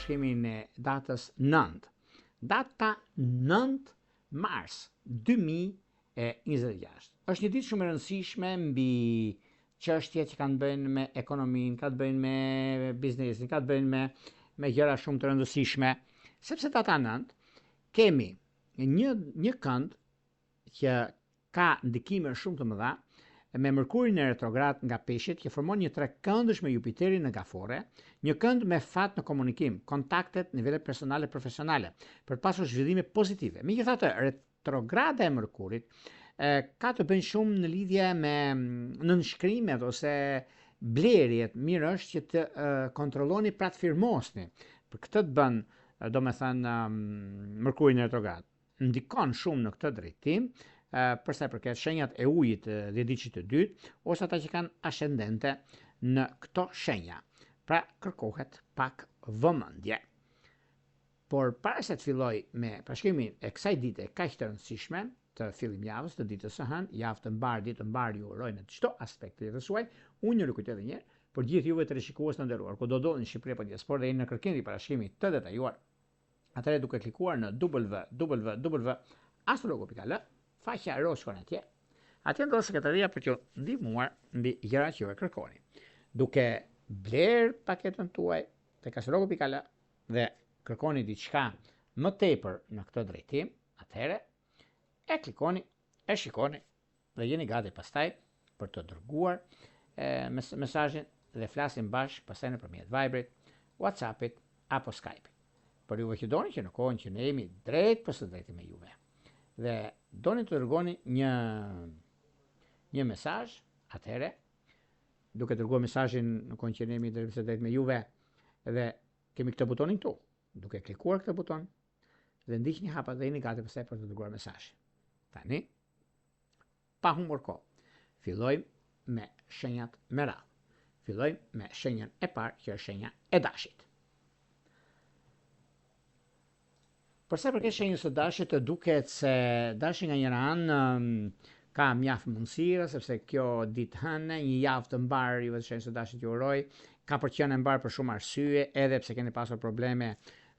parashkrimin e datës 9. Data 9 mars 2026. Është një ditë shumë e rëndësishme mbi çështjet që kanë bëjnë me ekonominë, ka të bëjnë me biznesin, ka të bëjnë me gjëra shumë të rëndësishme, sepse data 9 kemi një kënd që ka ndikime shumë të mëdha me Mërkurin e retrograd nga Peshqit që formon një trekëndësh me Jupiterin në Gafore, një kënd me fat në komunikim, kontaktet, nivelet personale profesionale, për të pasur zhvillime pozitive. Megjithatë, retrograda e Mërkurit ka të bëjnë shumë në lidhje me nënshkrimet ose blerjet. Mirë është që të kontrolloni pra të firmosni. Për këtë të bën, domethënë, Mërkurin e retrograd ndikon shumë në këtë drejtim, për sa i përket shenjat e ujit dhe diçit të dytë, ose ata që kanë ascendente në këto shenja. Pra kërkohet pak vëmendje. Por para se të filloj me parashkrimin e kësaj dite kaq të rëndësishme të fillim javës, të ditës së hënë, javë të mbar, ditë të mbar ju uroj në çdo aspekt të jetës suaj. Unë ju kujtoj edhe një herë për gjithë juve të rishikues të nderuar, kudo do në Shqipëri apo diasporë dhe jeni në kërkim të parashkrimit të detajuar. Atëherë duke klikuar në www.astrologo.al, faqja rosh shkon atje. Atje ndodh sekretaria për t'ju ndihmuar mbi gjërat që ju kërkoni. Duke bler paketën tuaj tek astrologo.al dhe kërkoni diçka më tepër në këtë drejtim, atëherë e klikoni, e shikoni dhe jeni gati pastaj për të dërguar mesazhin dhe flasim bashkë pastaj nëpërmjet Viberit, WhatsAppit apo Skype-it. Për juve që doni që në kohën që ne jemi drejt për së drejti me juve dhe doni të dërgoni një mesazh, atëherë duke dërguar mesazhin në kohën që ne jemi drejt për së drejti me juve dhe kemi këtë butonin këtu. Duke klikuar këtë buton dhe ndiqni hapa dhe jeni gati pastaj për të dërguar mesazhin. Tani, pa humbur kohë, fillojmë me shenjat me radhë. Fillojmë me shenjën e parë, që është shenja e Dashit. Për sa përket shenjës së Dashit, duket se Dashi nga njëra anë ka mjaft mundësira, sepse kjo ditë hënë, një javë të mbar juve të shenjës së Dashit ju uroj, ka për të qenë e mbar për shumë arsye, edhe pse keni pasur probleme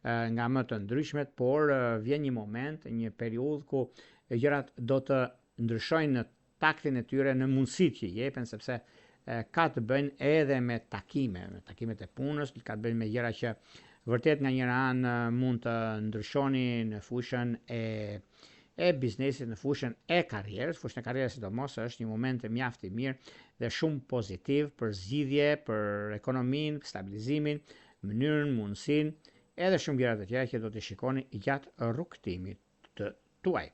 nga më të ndryshmet, por vjen një moment, një periudhë ku gjërat do të ndryshojnë në taktin e tyre, në mundësitë që jepen, sepse ka të bëjnë edhe me takimet e punës, ka të bëjnë me gjëra që vërtet nga njëra anë mund të ndryshoni në fushën e biznesit, në fushën e karrierës. Fushën e karrierës sidomos është një moment mjaft i mirë dhe shumë pozitiv për zgjidhje, për ekonominë, stabilizimin, mënyrën, mundësinë, edhe shumë gjëra të tjera që do të shikoni gjatë rrugtimit të tuaj.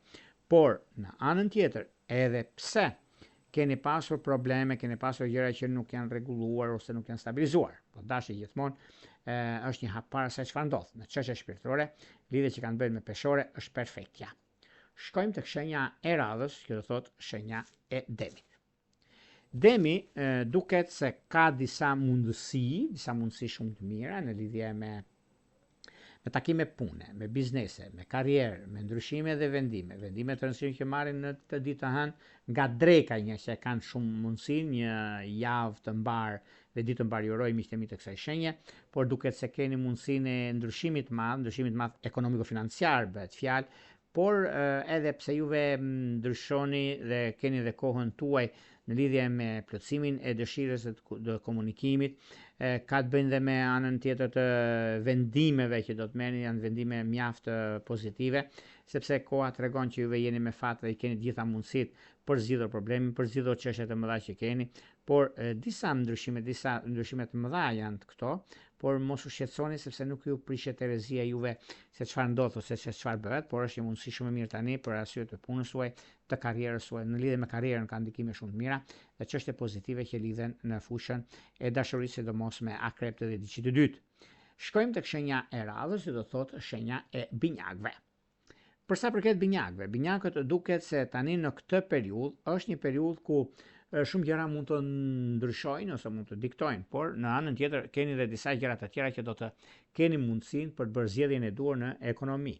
Por në anën tjetër, edhe pse keni pasur probleme, keni pasur gjëra që nuk janë rregulluar ose nuk janë stabilizuar, po Dashi gjithmonë është një hap para se çfarë ndodh në çështje shpirtërore, lidhje që kanë bëjnë me peshore është perfektja. Shkojmë tek shenja e radhës, që do thotë shenja e Demit. Demi duket se ka disa mundësi shumë të mira në lidhje me takime pune, me biznese, me karrierë, me ndryshime dhe vendime të rëndësishme që marrin në të ditë të hënë nga dreka, një që kanë shumë mundësi, një javë të mbar dhe ditë të mbar ju uroj miqtë e mi të kësaj shenje, por duket se keni mundësinë e ndryshimit të madh ekonomiko-financiar bëhet fjalë, por edhe pse juve ndryshoni dhe keni dhe kohën tuaj në lidhje me plotësimin e dëshirës të komunikimit, ka të bëjnë dhe me anën tjetër të vendimeve që do të merrni, janë vendime mjaft pozitive, sepse koha tregon që juve jeni me fat dhe keni të gjitha mundësitë për zgjidhur problemin, për zgjidhur çështjet e mëdha që keni, por disa ndryshime të mëdha janë këto, por mos u shqetësoni sepse nuk ju prishet erezia juve se çfarë ndodh ose se çfarë bëhet, por është një mundësi shumë e mirë tani për arsye të punës suaj, të karrierës suaj. Në lidhje me karrierën ka ndikime shumë të mira dhe çështje pozitive që lidhen në fushën e dashurisë, sidomos me akrepët dhe diçit të dytë. Shkojmë tek shenja e radhës, që do thotë shenja e binjakëve. Për sa përket binjakëve, binjakët duket se tani në këtë periudhë është një periudhë ku shumë gjëra mund të ndryshojnë ose mund të diktojnë, por në anën tjetër keni dhe disa gjëra të tjera që do të keni mundësinë për të bërë zgjedhjen e duhur në ekonomi.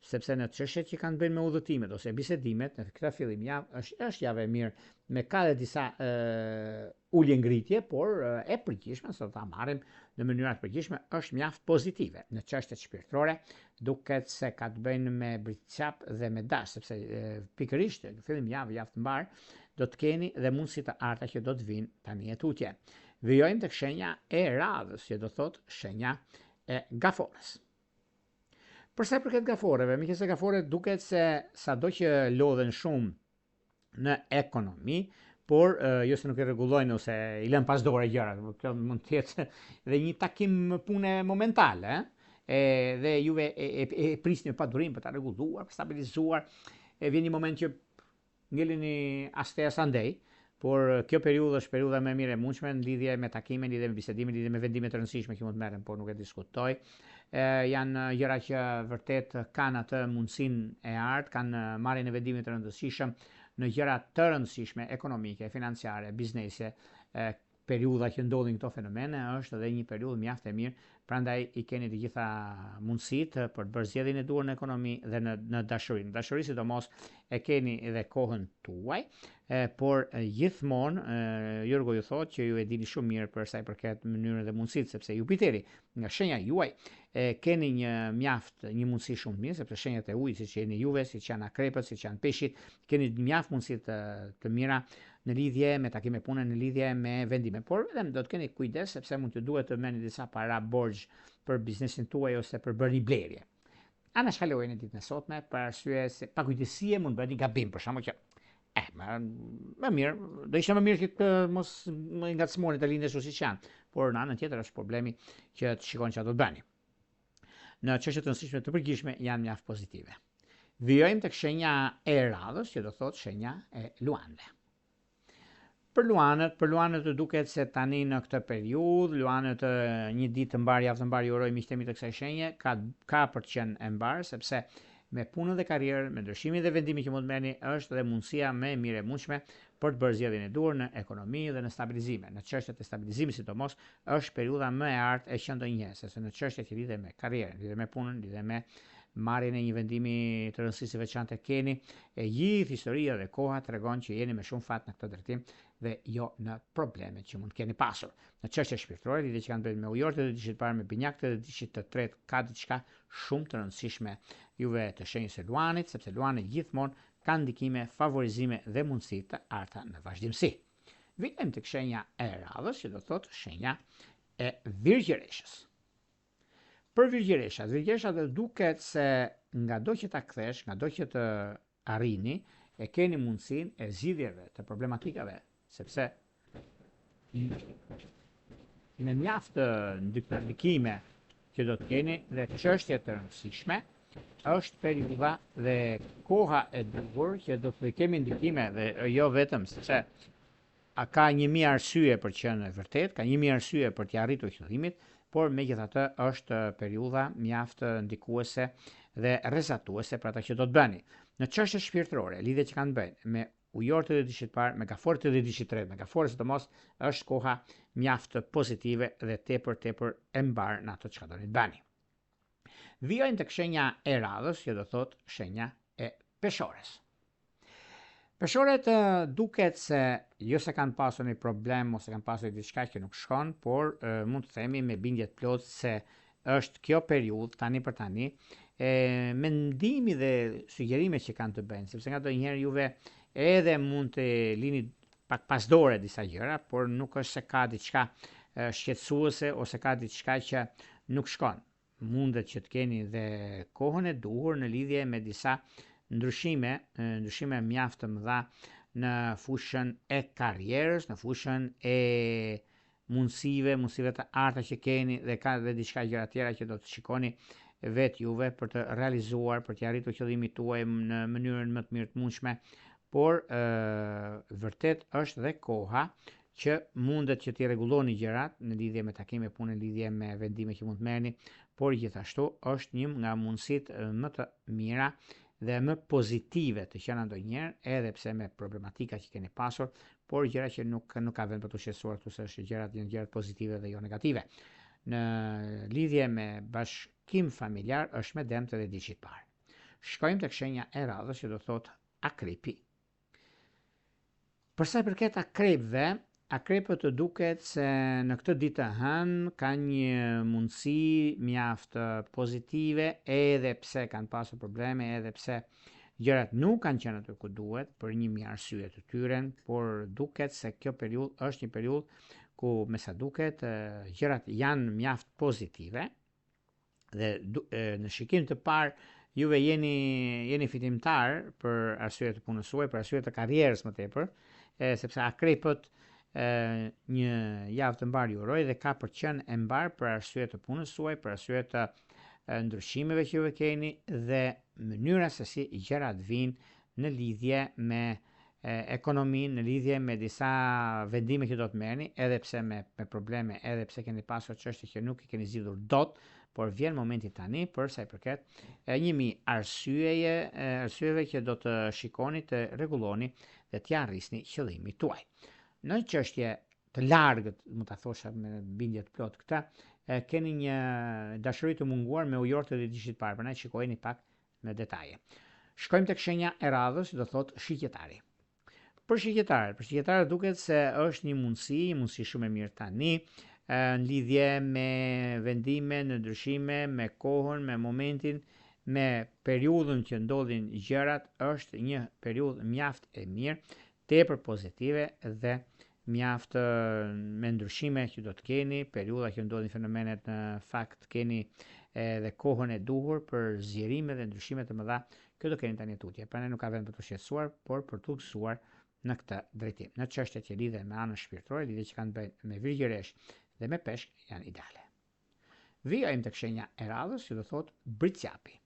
sepse në çështjet që kanë bënë me udhëtimet ose bisedimet, në këtë fillim javë është javë e mirë me ka dhe disa ulje ngritje, por e përgjithshme, sa ta marrim në mënyra të përgjithshme, është mjaft pozitive në çështjet shpirtërore, duket se ka të bëjnë me britqap dhe me dash, sepse pikërisht në fillim javë të mbar, do të keni dhe mundësi të arta që do të vinë tani e tutje. Vijojmë tek shenja e radhës, që do thotë shenja e gaforës. Përsa i përket gaforeve, mikese gaforet duket se sado që lodhen shumë në ekonomi, por jo se nuk e rregullojnë ose i lën pas dore gjërat, kjo mund të jetë dhe një takim pune momentale, dhe juve e prisni pa durim për ta rregulluar, për stabilizuar, vjen një moment që ngeleni aste as andej, por kjo periudhë është periudha më e mirë e mundshme në lidhje me takime, në lidhje me bisedime, në lidhje me vendime të rëndësishme që mund të merren, por nuk e diskutoj. Janë gjëra që vërtet kanë atë mundësinë e artë, kanë marrjen e vendimit të rëndësishëm në gjëra të rëndësishme ekonomike, financiare, biznese. Periudha që ndodhin këto fenomene është edhe një periudhë mjaft e mirë, prandaj i keni të gjitha mundësitë për të bërë zgjedhjen e duhur në ekonomi dhe në dashuri. Në dashuri sidomos e keni edhe kohën tuaj, por gjithmonë Jurgo ju thotë që ju e dini shumë mirë për sa i përket mënyrën dhe mundësitë, sepse Jupiteri nga shenja juaj keni një mundësi shumë mirë, sepse shenjat e ujit, siç jeni juve, siç janë akrepët, siç janë peshqit, keni mjaft mundësi të mira në lidhje me takime pune, në lidhje me vendime. Por edhe do të keni kujdes sepse mund të duhet të merrni disa para borxh për biznesin tuaj ose për bërë një blerje. Anashkalojeni ditën e sotme për arsye se pakujdesie mund bëni gabim, për shkakun që më mirë, do ishte më mirë që mos më ngacmoni të lindë ashtu siç janë, por në anën tjetër është problemi që të shikoni çfarë do të bëni. Në çështjet të rëndësishme të përgjithshme janë mjaft pozitive. Vijojmë tek shenja e radhës, që do thotë shenja e luanëve. Për luanët duket se tani në këtë periudhë, luanët një ditë të mbar, javë të mbar, ju uroj miqtemi të kësaj shenje, ka për të qenë e mbar, sepse me punën dhe karrierën, me ndryshimin dhe vendimin që mund të merrni, është edhe mundësia më e mirë e mundshme për të bërë zgjedhjen e duhur në ekonomi dhe në stabilizime. Në çështjet e stabilizimit sidomos është periudha më e artë e qëndonjëse, sepse në çështjet që lidhen me karrierën, lidhen me punën, lidhen me marrjen e një vendimi të rëndësisë veçantë keni, e gjithë historia dhe koha tregon që jeni me shumë fat në këtë drejtim dhe jo në problemet që mund keni pasur. Në çështje shpirtërore, lidhje që kanë bërë me ujorët e dishit parë, me binjakët e dishit të tretë, ka diçka shumë të rëndësishme juve të shenjës së luanit, sepse luani gjithmonë kanë ndikime, favorizime dhe mundësi të arta në vazhdimsi. Vijmë tek shenja e radhës, që do thotë shenja e virgjëreshës. Për virgjëreshat duket se ngado që ta kthesh, ngado që të arrini, e keni mundësinë e zgjidhjeve të problematikave, sepse me mjaft ndikime që do të keni dhe çështje të rëndësishme, është periudha dhe koha e duhur që do të kemi ndikime dhe jo vetëm se ka 1000 arsye për të qenë vërtet, ka 1000 arsye për të arritur qëllimit, por megjithatë është periudha mjaft ndikuese dhe rrezatuese për ata që do të bëni. Në çështje shpirtërore, lidhje që kanë bënë me ujorët e dishit parë, me gaforët e dishit tretë, me gaforët sidomos, është koha mjaft pozitive dhe tepër e mbar në ato çka doni të bëni. Vijojmë tek shenja e radhës, që do thotë shenja e peshores. Peshorët duket se jo se kanë pasur një problem ose kanë pasur diçka që nuk shkon, por mund të themi me bindje të plotë se është kjo periudhë tani për tani, mendimi dhe sugjerimet që kanë të bëjnë, sepse ngadonjëherë juve edhe mund të lini pak pas dore disa gjëra, por nuk është se ka diçka shqetësuese ose ka diçka që nuk shkon. Mundet që të keni dhe kohën e duhur në lidhje me disa ndryshime mjaft të mëdha në fushën e karrierës, në fushën e mundësive të arta që keni dhe ka dhe diçka gjëra tjera që do të shikoni vetë juve për të realizuar, për të arritur qëllimit tuaj në mënyrën më të mirë të mundshme, por vërtet është dhe koha që mundet që t'i rregulloni gjërat në lidhje me takime pune, në lidhje me vendime që mund të merrni, por gjithashtu është një nga mundësitë më të mira dhe më pozitive të qenë ndonjëherë, edhe pse me problematika që keni pasur, por gjëra që nuk ka vend për të shqetësuar këtu, se gjërat janë gjërat pozitive dhe jo negative. Në lidhje me bashkim familjar është me dëmt edhe dishit parë. Shkojmë tek shenja e radhës që do thot akrepi. Për sa i përket akrepëve, akrepët të duket se në këtë ditë të hënë kanë një mundësi mjaft pozitive, edhe pse kanë pasur probleme, edhe pse gjërat nuk kanë qenë aty ku duhet për një mijë arsye të tyre, por duket se kjo periudhë është një periudhë ku me sa duket gjërat janë mjaft pozitive dhe në shikim të parë juve jeni fitimtar për arsye të punës suaj, për arsye të karrierës më tepër, sepse akrepët një javë të mbar ju uroj dhe ka për qenë e mbar për arsye të punës suaj, për arsye të ndryshimeve që juve keni dhe mënyra se si gjërat vinë në lidhje me ekonominë, në lidhje me disa vendime që do të merrni, edhe pse me probleme, edhe pse keni pasur çështje që nuk i keni zgjidhur dot, por vjen momenti tani për sa i përket një arsyeve që do të shikoni, të rregulloni dhe t'ja arrisni qëllimin tuaj. Në çështje të largët, më ta thosha me bindje të plot këta, keni një dashuri të munguar me ujorët e ditëshit parë, prandaj shikojeni pak me detaje. Shkojmë tek shenja e radhës, do thot shitjetari. Për shitjetarët duket se është një mundësi shumë e mirë tani, në lidhje me vendime, në ndryshime, me kohën, me momentin, me periudhën që ndodhin gjërat, është një periudhë mjaft e mirë, tepër pozitive dhe mjaft me ndryshime që do të keni, periudha që ndodhin fenomenet, në fakt keni edhe kohën e duhur për zgjerime dhe ndryshime të mëdha, kjo do keni tani tutje. Prandaj nuk ka vend për të shqetësuar, por për të gëzuar në këtë drejtim. Në çështjet që lidhen me anën shpirtërore, lidhje që kanë bëjnë me Virgjëresh dhe me Peshk janë ideale. Vijojmë tek shenja e radhës, që do thot Britsjapi.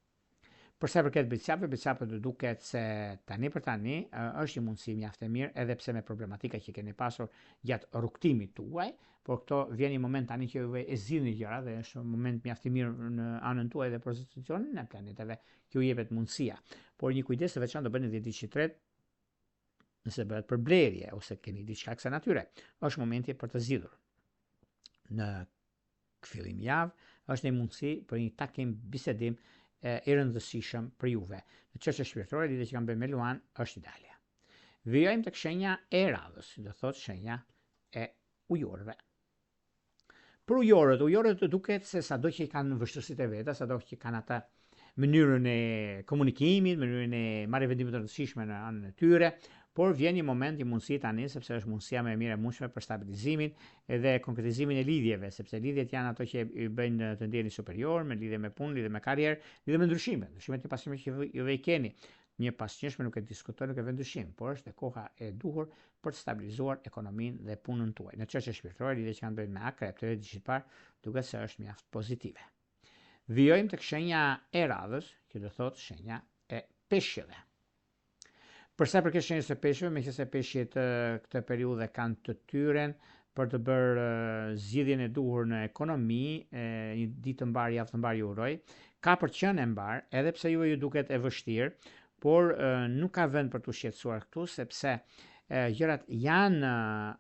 Për sa i përket Britsjapit do duket se tani për tani është një mundësi mjaft e mirë, edhe pse me problematika që keni pasur gjatë rrugtimit tuaj, por këto vjen një moment tani që juve e zgjidhni gjërat dhe është një moment mjaft i mirë në anën tuaj dhe pozicionin e planeteve që ju jepet mundësia. Por një kujdes të veçantë do bëni ditë që tret, nëse bëhet për blerje ose keni diçka kësaj natyre, është momenti për të zgjidhur. Në fillim javë është një mundësi për një takim bisedim i rëndësishëm për juve. Në çështje shpirtërore, lidhje që kanë bënë me Luan, është ideale. Vijojmë tek shenja e radhës, do thotë shenja e ujorëve. Për ujorët duket se sado që i kanë vështirësitë e veta, sado që kanë ata mënyrën e komunikimit, mënyrën e marrjes vendimeve të rëndësishme në anën e tyre, por vjen një moment i mundësi tani, sepse është mundësia më e mirë e mundshme për stabilizimin edhe konkretizimin e lidhjeve, sepse lidhjet janë ato që i bëjnë të ndjeni superior, me lidhje me punë, lidhje me karrierë, lidhje me ndryshimet e pasqyrshme që juve i keni. Një pasqyrshme nuk e diskutoj, nuk e vë ndryshim, por është koha e duhur për të stabilizuar ekonominë dhe punën tuaj. Në çështje shpirtërore, lidhje që kanë bëjnë me akrep të ditëshit parë, duket se është mjaft pozitive. Vijojmë tek shenja e radhës, që do thotë shenja e peshqeve. Për sa përket shenjës së peshqeve, meqenëse peshqit këtë periudhë kanë të tyren për të bërë zgjidhjen e duhur në ekonomi, një ditë të mbar, javë të mbar ju uroj, ka për qenë e mbar, edhe pse juve ju duket e vështirë, por nuk ka vend për të shqetësuar këtu, sepse gjërat janë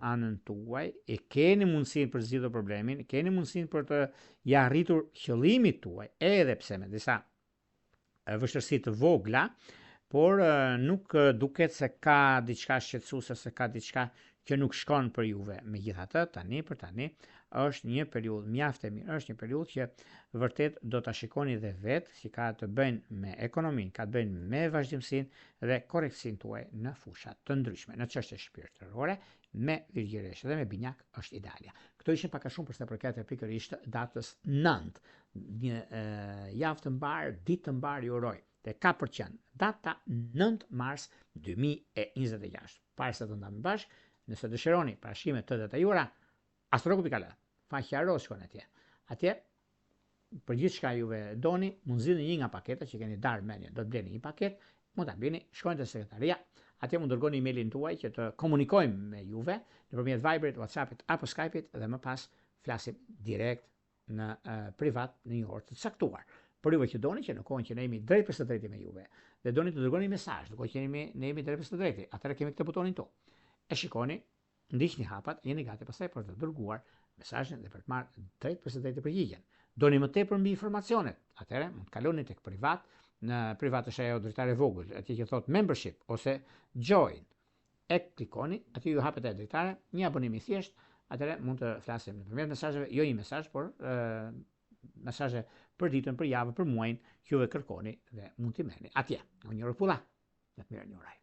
anën tuaj, e keni mundësinë për zgjidhur problemin, keni mundësinë për të ja arritur qëllimit tuaj, edhe pse me disa vështirësi të vogla, por nuk duket se ka diçka shqetësuese, se ka diçka që nuk shkon për juve. Megjithatë, tani për tani është një periudhë mjaft e mirë, është një periudhë që vërtet do ta shikoni dhe vetë që ka të bëjnë me ekonominë, ka të bëjnë me vazhdimsinë dhe korrektësinë tuaj në fusha të ndryshme. Në çështje shpirtërore, me Virgjëresh dhe me Binjak është ideale. Këto ishin pak a shumë për sa përket pikërisht datës 9, një javë të mbar, ditë të mbar ju uroj. Dhe ka për qenë data 9 mars 2026. Para se të ndajmë bashkë, nëse dëshironi parashikime të detajura, astrologu.al, faqja ros shkon atje. Atje, për gjithë shka juve doni, mund zgjidhni një nga paketat që keni darë menje, do të bleni një paket, mund ta bleni, shkojnë te sekretaria, atje mund dërgoni emailin tuaj që të komunikojmë me juve nëpërmjet Viberit, WhatsAppit apo Skypeit dhe më pas flasim direkt në privat në një orë të caktuar. Por juve që doni që në kohën që ne jemi drejt për së drejti me juve dhe doni të dërgoni mesazh, në kohën që ne jemi drejt për së drejti, atëherë kemi këtë butonin tu. E shikoni, ndiqni hapat, jeni gati pastaj për të dërguar mesazhin dhe për të marrë drejt për së drejti përgjigjen. Doni më tepër mbi informacionet, atëherë mund të kaloni tek privat në privat është ajo dritare vogël, atje që thot membership ose join. E klikoni, aty ju hapet e dritare, një abonim I thjesht, atëre mund të flasim nëpërmjet mesazheve, jo një mesazh, por mesazhe për ditën, për javën, për muajin, që juve kërkoni dhe mund t'i merrni atje. Një orë pulla, të mirë një oraj.